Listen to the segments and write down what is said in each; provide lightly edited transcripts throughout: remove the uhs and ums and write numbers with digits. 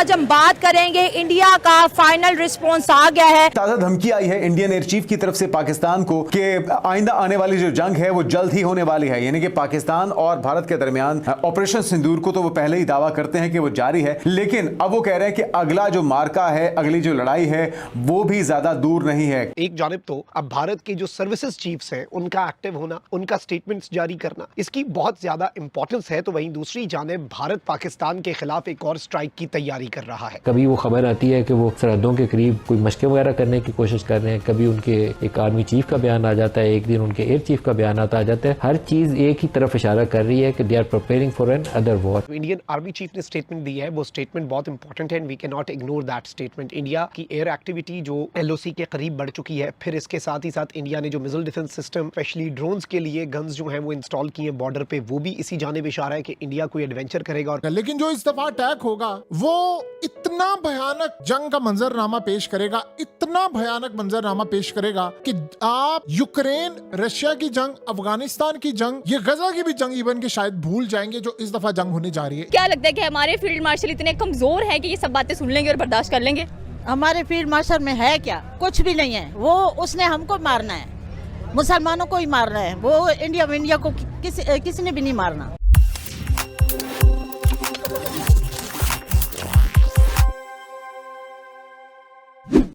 आज हम बात करेंगे। इंडिया का फाइनल रिस्पॉन्स आ गया है। ताजा धमकी आई है इंडियन एयर चीफ की तरफ से पाकिस्तान को कि आइंदा आने वाली जो जंग है वो जल्द ही होने वाली है, यानी कि पाकिस्तान और भारत के दरमियान ऑपरेशन सिंदूर को तो वो पहले ही दावा करते हैं कि वो जारी है, लेकिन अब वो कह रहे हैं कि अगला जो मार्का है, अगली जो लड़ाई है वो भी ज्यादा दूर नहीं है। एक जानिब तो अब भारत के जो सर्विसेज चीफ्स हैं उनका एक्टिव होना, उनका स्टेटमेंट्स जारी करना, इसकी बहुत ज्यादा इंपॉर्टेंस है, तो वहीं दूसरी जानिब भारत पाकिस्तान के खिलाफ एक और स्ट्राइक की तैयारी कर रहा है। कभी वो खबर आती है कि वो सरहदों के करीब कोई मशक़ें वगैरह करने की कोशिश कर रहे हैं, कभी उनके एक आर्मी चीफ का बयान आ जाता है, एक दिन उनके एयर चीफ का बयान आ जाता है। हर चीज एक ही तरफ इशारा कर रही है कि they are preparing for another war. Indian army chief ने स्टेटमेंट दी है, वो स्टेटमेंट बहुत इंपॉर्टेंट है and we can not ignore that statement. India की एयर एक्टिविटी जो LOC के करीब बढ़ चुकी है, फिर इसके साथ ही साथ इंडिया ने जो missile defence system specially drones के लिए गन्स जो हैं वो इंस्टॉल किए हैं बॉर्डर पे, वो भी इसी जानिब इशारा है कि इंडिया कोई एडवेंचर करेगा। और लेकिन जो इस दफा अटैक होगा वो इतना भयानक जंग का मंजरनामा पेश करेगा, इतना भयानक मंजरनामा पेश करेगा कि आप यूक्रेन रशिया की जंग, अफगानिस्तान की जंग, ये गजा की भी जंग इवन के शायद भूल जाएंगे जो इस दफा जंग होने जा रही है। क्या लगता है कि हमारे फील्ड मार्शल इतने कमजोर हैं कि ये सब बातें सुन लेंगे और बर्दाश्त कर लेंगे? हमारे फील्ड मार्शल में है क्या? कुछ भी नहीं है। वो उसने हमको मारना है, मुसलमानों को ही मारना है। वो इंडिया को किसी ने भी नहीं मारना।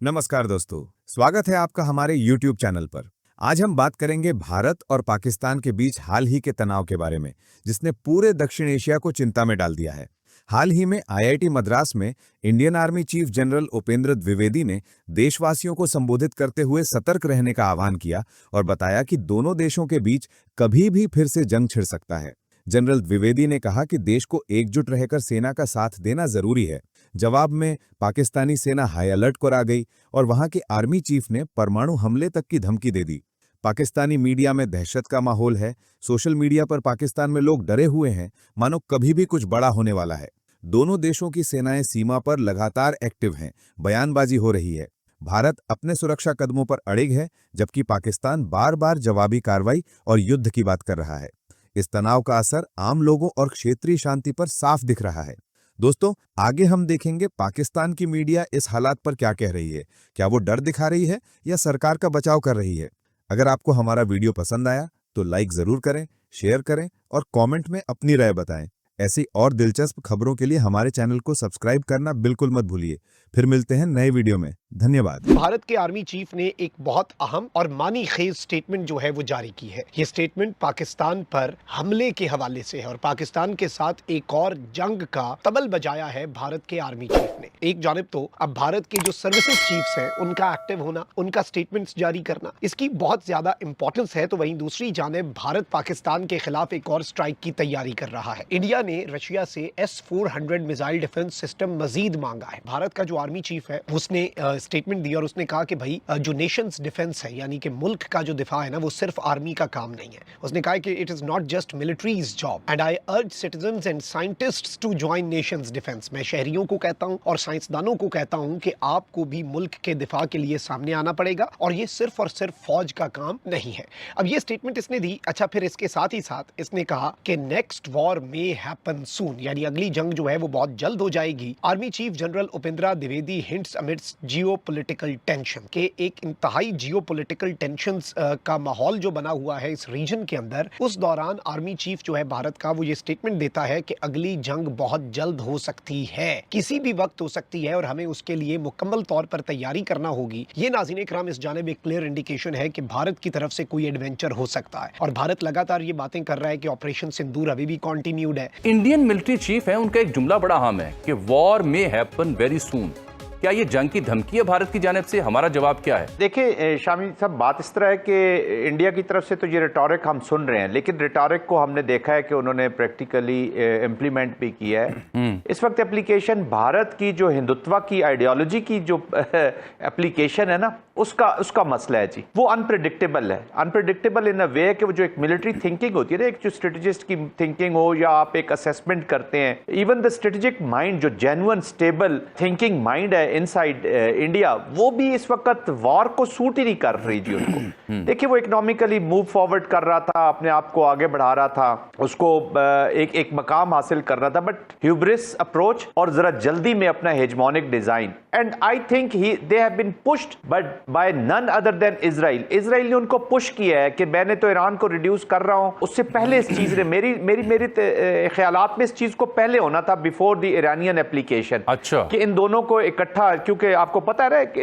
नमस्कार दोस्तों, स्वागत है आपका हमारे YouTube चैनल पर। आज हम बात करेंगे भारत और पाकिस्तान के बीच हाल ही के तनाव के बारे में, जिसने पूरे दक्षिण एशिया को चिंता में डाल दिया है। हाल ही में IIT मद्रास में Indian army chief general Upendra Dwivedi ने देशवासियों को संबोधित करते हुए सतर्क रहने का आह्वान किया और बताया कि दोनों देशों के बीच कभी भी फिर से जंग छिड़ सकता है। जनरल द्विवेदी ने कहा कि देश को एकजुट रहकर सेना का साथ देना जरूरी है। जवाब में पाकिस्तानी सेना हाई अलर्ट पर आ गई और वहां के आर्मी चीफ ने परमाणु हमले तक की धमकी दे दी। पाकिस्तानी मीडिया में दहशत का माहौल है। सोशल मीडिया पर पाकिस्तान में लोग डरे हुए हैं, मानो कभी भी कुछ बड़ा होने वाला है। दोनों देशों की सेनाएं सीमा पर लगातार एक्टिव हैं, बयानबाजी हो रही है। भारत अपने सुरक्षा कदमों पर अड़िग है, जबकि पाकिस्तान बार बार जवाबी कार्रवाई और युद्ध की बात कर रहा है। इस तनाव का असर आम लोगों और क्षेत्रीय शांति पर साफ दिख रहा है। दोस्तों, आगे हम देखेंगे पाकिस्तान की मीडिया इस हालात पर क्या कह रही है। क्या वो डर दिखा रही है या सरकार का बचाव कर रही है? अगर आपको हमारा वीडियो पसंद आया तो लाइक जरूर करें, शेयर करें और कमेंट में अपनी राय बताएं। ऐसी और दिलचस्प खबरों के लिए हमारे चैनल को सब्सक्राइब करना बिल्कुल मत भूलिए। फिर मिलते हैं नए वीडियो में। धन्यवाद। भारत के आर्मी चीफ ने एक बहुत अहम और मानी खेज स्टेटमेंट जो है वो जारी की है। ये स्टेटमेंट पाकिस्तान पर हमले के हवाले से है और पाकिस्तान के साथ एक और जंग का तबल बजाया है भारत के आर्मी चीफ ने। एक जानिब तो अब भारत के जो सर्विसेज चीफ्स हैं उनका एक्टिव होना, उनका स्टेटमेंट्स जारी करना, इसकी बहुत ज्यादा इंपॉर्टेंस है, तो वहीं दूसरी जानिब भारत पाकिस्तान के खिलाफ एक और स्ट्राइक की तैयारी कर रहा है। इंडिया ने रशिया से S-400 मिसाइल डिफेंस सिस्टम मजीद मांगा है। भारत का जो आर्मी चीफ है उसने स्टेटमेंट दी और उसने कहा कि भाई जो नेशंस डिफेंस है, यानी कि मुल्क का जो दिफा है ना, वो सिर्फ आर्मी का काम नहीं है। उसने कहा कि it is not just military's job and I urge citizens and scientists to join nation's defence. मैं शहरियों को कहता हूं और साइंसदानों को कहता हूं कि आपको भी मुल्क के दिफा के लिए सामने आना पड़ेगा और ये सिर्फ और सिर्फ फौज का काम नहीं है। अब ये स्टेटमेंट इसने दी। अच्छा, फिर इसके साथ ही साथ इसने कहा कि नेक्स्ट वॉर मे हैपन सून, यानी अगली जंग जो है वो बहुत जल्द हो जाएगी। Army chief general Upendra Dwivedi hints amidst geopolitical tension के एक इंतहाई जियोपॉलिटिकल टेंशंस का माहौल जो बना हुआ है इस रीजन के अंदर, उस दौरान आर्मी चीफ जो है भारत का, वो ये स्टेटमेंट देता है कि अगली जंग बहुत जल्द हो सकती है, किसी भी वक्त हो सकती है और हमें उसके लिए मुकम्मल तौर पर तैयारी करना होगी। ये नाज़रीन इकराम इस जानिब एक क्लियर इंडिकेशन है कि भारत की तरफ से कोई एडवेंचर हो सकता है और भारत लगातार ये बातें कर रहा है कि ऑपरेशन सिंदूर अभी भी कंटिन्यूड है। इंडियन मिलिट्री चीफ है, उनका एक जुमला बड़ा अहम है कि war may happen very soon. क्या ये जंग की धमकी है भारत की जानिब से? हमारा जवाब क्या है? देखिए शामी साहब, बात इस तरह है कि इंडिया की तरफ से तो ये रिटोरिक हम सुन रहे हैं, लेकिन रिटोरिक को हमने देखा है कि उन्होंने प्रैक्टिकली इम्प्लीमेंट भी किया है। इस वक्त एप्लीकेशन भारत की जो हिंदुत्व की आइडियोलॉजी की जो एप्लीकेशन है ना, उसका मसला है जी। वो अनप्रेडिक्टेबल है। अनप्रेडिक्टेबल इन अ वे कि वो जो एक मिलिट्री थिंकिंग होती है ना, एक जो स्ट्रेटेजिस्ट की थिंकिंग हो या आप एक असेसमेंट करते हैं, इवन द स्ट्रेटेजिक माइंड जो जेन्युइन स्टेबल थिंकिंग माइंड है है इनसाइड इंडिया, वो भी इस वक्त वॉर को सूट ही नहीं कर रही जी उनको। देखिए वो इकोनॉमिकली मूव फॉरवर्ड कर रहा था, अपने आप को आगे बढ़ा रहा था, उसको एक मकाम हासिल करना था, बट ह्यूब्रिस अप्रोच और जरा जल्दी में अपना hegemonic design, and I think they have been pushed but by none other than Israel. Israel ने उनको पुश किया है कि मैंने तो ईरान को रिड्यूस कर रहा हूं, उससे पहले इस चीज ने मेरी ख्यालात में इस चीज को पहले होना था, बिफोर द ईरानियन एप्लीकेशन। अच्छा, कि इन दोनों को इकट्ठा, क्योंकि आपको पता है कि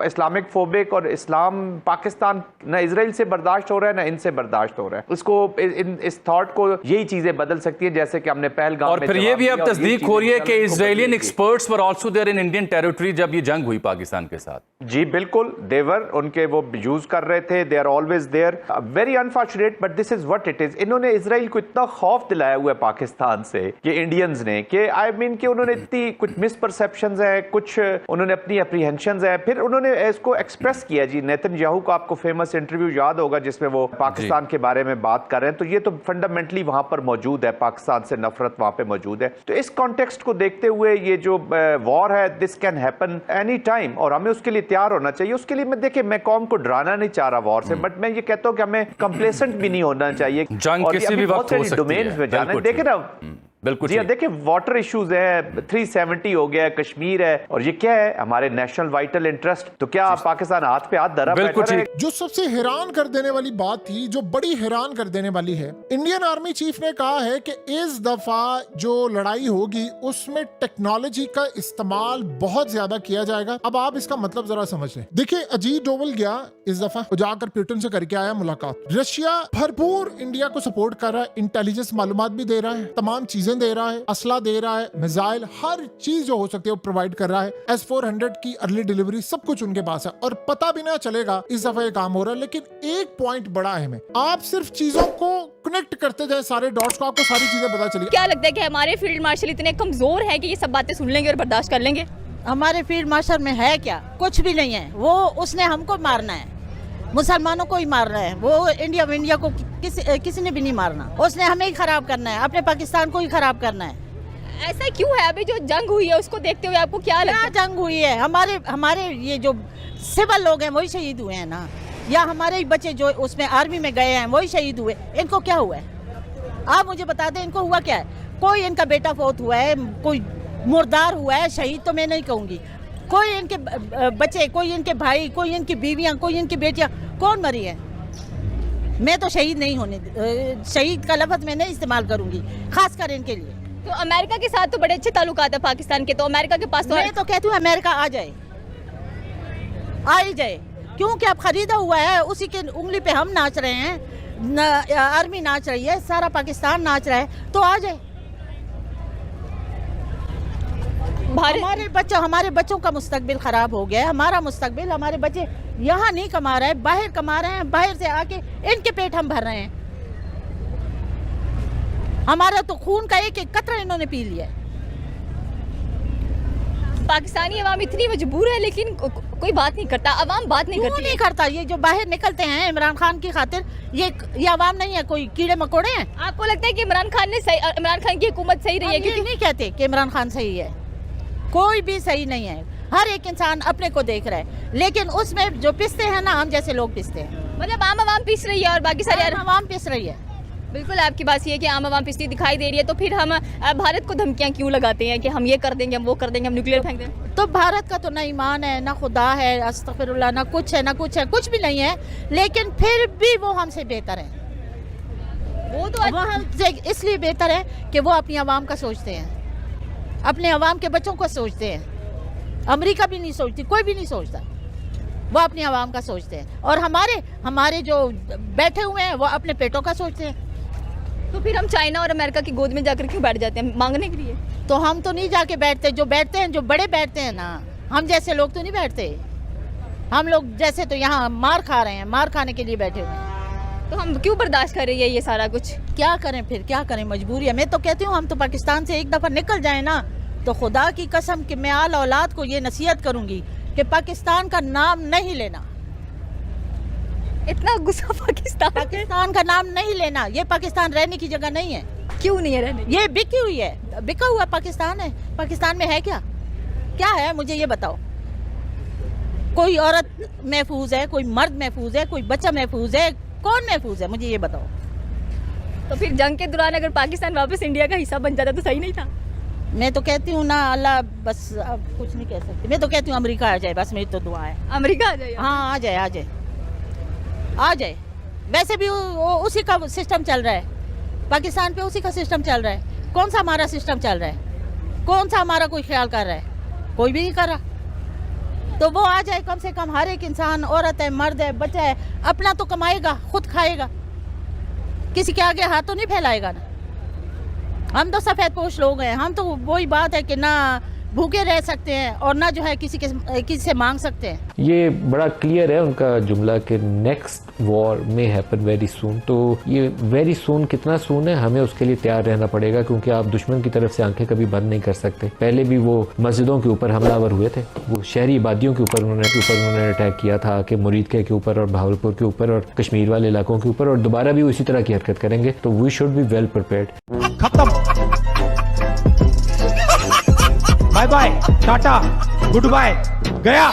इस्लामिक फोबिक और इस्लाम पाकिस्तान ना इजराइल से बर्दाश्त हो रहा है ना इनसे बर्दाश्त हो रहा है। इसको इस थॉट को यही चीजें बदल सकती है, जैसे कि हमने पहलगाम और में फिर ये भी अब तस्दीक हो रही है कि Israeli experts experts were also there in Indian territory जब ये जंग हुई पाकिस्तान के साथ। जी बिल्कुल, देवर उनके वो यूज कर रहे थे, they are always there, very unfortunate but this is what it is. इन्होंने इजराइल को इतना खौफ दिलाया हुआ है पाकिस्तान से, ये इंडियंस ने, कि आई मीन कि उन्होंने इतनी कुछ मिसपरसेप्शंस है, कुछ उन्होंने अपनी एप्रीहेंशंस है, फिर उन्होंने इसको एक्सप्रेस किया जी। नेतन्याहू का आपको फेमस इंटरव्यू याद होगा जिसमें वो पाकिस्तान के बारे में बात कर रहे हैं, तो ये तो फंडामेंटली वहां पर मौजूद है, पाकिस्तान से नफरत वहां पे मौजूद है। तो इस कॉन्टेक्स्ट को देखते हुए ये जो वॉर है, this can happen any time और हमें उसके लिए तैयार होना चाहिए। उसके लिए मैं देखिए, मैं कौम को डराना नहीं चाह रहा वॉर से, बट मैं ये कहता हूं कि हमें कंप्लेसेंट भी नहीं होना चाहिए। जंग किसी भी वक्त हो सकती है। डोमेन्स में जाना, देखे ना, बिल्कुल जी देखिए वाटर इश्यूज है, 370 हो गया, कश्मीर है, और ये क्या है, हमारे नेशनल वाइटल इंटरेस्ट। तो क्या पाकिस्तान हाथ पे हाथ धरा बैठा है? जो सबसे हैरान कर देने वाली बात थी, जो बड़ी हैरान कर देने वाली है, इंडियन आर्मी चीफ ने कहा है कि इस दफा जो लड़ाई होगी उसमें टेक्नोलॉजी का इस्तेमाल बहुत ज्यादा किया जाएगा। अब आप इसका मतलब जरा समझ लें। देखिए अजीत डोवल गया इस दफा, जाकर पुतिन से करके आया मुलाकात। रशिया भरपूर इंडिया को सपोर्ट कर रहा है, इंटेलिजेंस मालूमात भी दे रहा है, तमाम चीजें दे रहा है, असला दे रहा है, मिसाइल, हर चीज जो हो सकती है वो प्रोवाइड कर रहा है। S-400 की अर्ली डिलीवरी सब कुछ उनके पास है, और पता भी ना चलेगा इस दफा ये काम हो रहा है। लेकिन एक पॉइंट बड़ा अहम है, आप सिर्फ चीजों को कनेक्ट करते जाए, सारे डॉट्स को, आपको सारी चीजें पता चलेगी। क्या लगता है कि हमारे फील्ड मार्शल इतने कमजोर हैं कि ये सब बातें सुन लेंगे और बर्दाश्त कर लेंगे? हमारे फील्ड मार्शल में है क्या? कुछ भी नहीं है। वो उसने हमको मारना है, मुसलमानों को ही मारना है। वो इंडिया को किसी ने भी नहीं मारना। उसने हमें ही खराब करना है, अपने पाकिस्तान को ही खराब करना है। ऐसा क्यों है? अभी जो जंग हुई है उसको देखते हुए आपको क्या लगता है? जंग हुई है, हमारे ये जो सिविल लोग हैं वही शहीद हुए हैं ना, या हमारे ही बच्चे जो उसमें आर्मी में गए हैं वही शहीद हुए। इनको क्या हुआ है? आप मुझे बता दें, इनको हुआ क्या है? कोई इनका बेटा फौत हुआ है, कोई मुर्दार हुआ है, शहीद तो मैं नहीं कहूँगी। कोई इनके बच्चे, कोई इनके भाई, कोई इनकी बीवियां, कोई इनकी बेटियां, कौन मरी है? मैं तो शहीद नहीं होने, शहीद का लफ्ज़ मैं नहीं इस्तेमाल करूंगी, खासकर इनके लिए। तो अमेरिका के साथ तो बड़े अच्छे ताल्लुकात है पाकिस्तान के, तो अमेरिका के पास तो मैं तो कहती हूँ अमेरिका आ जाए, आ ही जाए, क्योंकि अब खरीदा हुआ है, उसी के उंगली पे हम नाच रहे हैं, आर्मी नाच रही है, सारा पाकिस्तान नाच रहा है, तो आ जाए। हमारे बच्चों का मुस्तकबिल खराब हो गया है। हमारा मुस्तकबिल, हमारे बच्चे यहाँ नहीं कमा रहे हैं, बाहर कमा रहे हैं, बाहर से आके इनके पेट हम भर रहे हैं। हमारा तो खून का एक एक कतरा इन्होंने पी लिया है। पाकिस्तानी अवाम इतनी मजबूर है, लेकिन कोई बात नहीं करता, अवाम बात नहीं करती। नहीं करता। ये जो बाहर निकलते हैं इमरान खान की खातिर, ये अवाम नहीं है, कोई कीड़े मकोड़े हैं। आपको लगता है कि इमरान खान की हुकूमत सही रही है? क्योंकि नहीं कहते कि इमरान खान सही है, कोई भी सही नहीं है। हर एक इंसान अपने को देख रहा है, लेकिन उसमें जो पिसते हैं ना, हम जैसे लोग पिसते हैं। मतलब आम आवाम पिस रही है और बाकी सारे आवाम पिस रही है। बिल्कुल आपकी बात ये है कि आम आवाम पिसती दिखाई दे रही है, तो फिर हम भारत को धमकियां क्यों लगाते हैं कि हम ये कर देंगे, हम वो कर देंगे, हम न्यूक्लियर फेंक देंगे? तो भारत का तो ना ईमान है, ना खुदा है, अस्तगफिरुल्लाह, ना कुछ है, ना कुछ है, कुछ भी नहीं है। लेकिन फिर भी वो हमसे बेहतर है। वो तो हमसे इसलिए बेहतर है कि वो अपनी आवाम का सोचते हैं, अपने अवाम के बच्चों को सोचते हैं। अमेरिका भी नहीं सोचती, कोई भी नहीं सोचता, वो अपनी आवाम का सोचते हैं। और हमारे जो बैठे हुए हैं वो अपने पेटों का सोचते हैं। तो फिर हम चाइना और अमेरिका की गोद में जाकर क्यों बैठ जाते हैं मांगने के लिए? तो हम तो नहीं जाके बैठते, जो बैठते हैं, जो बड़े बैठते हैं ना, हम जैसे लोग तो नहीं बैठते। हम लोग जैसे तो यहाँ मार खा रहे हैं, मार खाने के लिए बैठे हुए हैं। तो हम क्यों बर्दाश्त कर रही है ये सारा कुछ? क्या करें फिर, क्या करें, मजबूरी है। मैं तो कहती हूँ हम तो पाकिस्तान से एक दफ़ा निकल जाए ना, तो खुदा की कसम कि मैं आल औलाद को ये नसीहत करूंगी कि पाकिस्तान का नाम नहीं लेना। इतना गुस्सा? पाकिस्तान का नाम नहीं लेना। ये पाकिस्तान रहने की जगह नहीं है। क्यों नहीं है रहने? ये बिकी हुई है, बिका हुआ पाकिस्तान है। पाकिस्तान में है क्या? क्या है मुझे ये बताओ। कोई औरत महफूज है, कोई मर्द महफूज है, कोई बच्चा महफूज है, कौन महफूज है मुझे ये बताओ। तो फिर जंग के दौरान अगर पाकिस्तान वापस इंडिया का हिस्सा बन जाता तो सही नहीं था? मैं तो कहती हूँ ना, अल्लाह बस अब कुछ नहीं कह सकती। मैं तो कहती हूँ अमेरिका आ जाए, बस मेरी तो दुआ है। अमेरिका आ जाए? हाँ आ जाए, आ जाए, आ जाए। वैसे भी उसी का सिस्टम चल रहा है, पाकिस्तान पे उसी का सिस्टम चल रहा है। कौन सा हमारा सिस्टम चल रहा है? कौन सा हमारा कोई ख्याल कर रहा है? कोई भी नहीं कर रहा। तो वो आ जाए, कम से कम हर एक इंसान, औरत है, मर्द है, बच्चा है, अपना तो कमाएगा, खुद खाएगा, किसी के आगे हाथ तो नहीं फैलाएगा ना। हम तो सफ़ेद पोश लोग हैं, हम तो वही बात है कि ना भूखे रह सकते हैं और ना जो है किसी से मांग सकते हैं। ये बड़ा क्लियर है उनका जुमला कि नेक्स्ट वॉर में हैपन वेरी सून। तो ये वेरी सून कितना सून है, हमें उसके लिए तैयार रहना पड़ेगा, क्योंकि आप दुश्मन की तरफ से आंखें कभी बंद नहीं कर सकते। पहले भी वो मस्जिदों के ऊपर हमलावर हुए थे, वो शहरी आबादियों के ऊपर उन्होंने अटैक किया था, कि मुरीदके के ऊपर और भावलपुर के ऊपर और कश्मीर वाले इलाकों के ऊपर, और दोबारा भी उसी तरह की हरकत करेंगे। तो we should be well prepared. खत्म, bye bye, tata, goodbye, गया।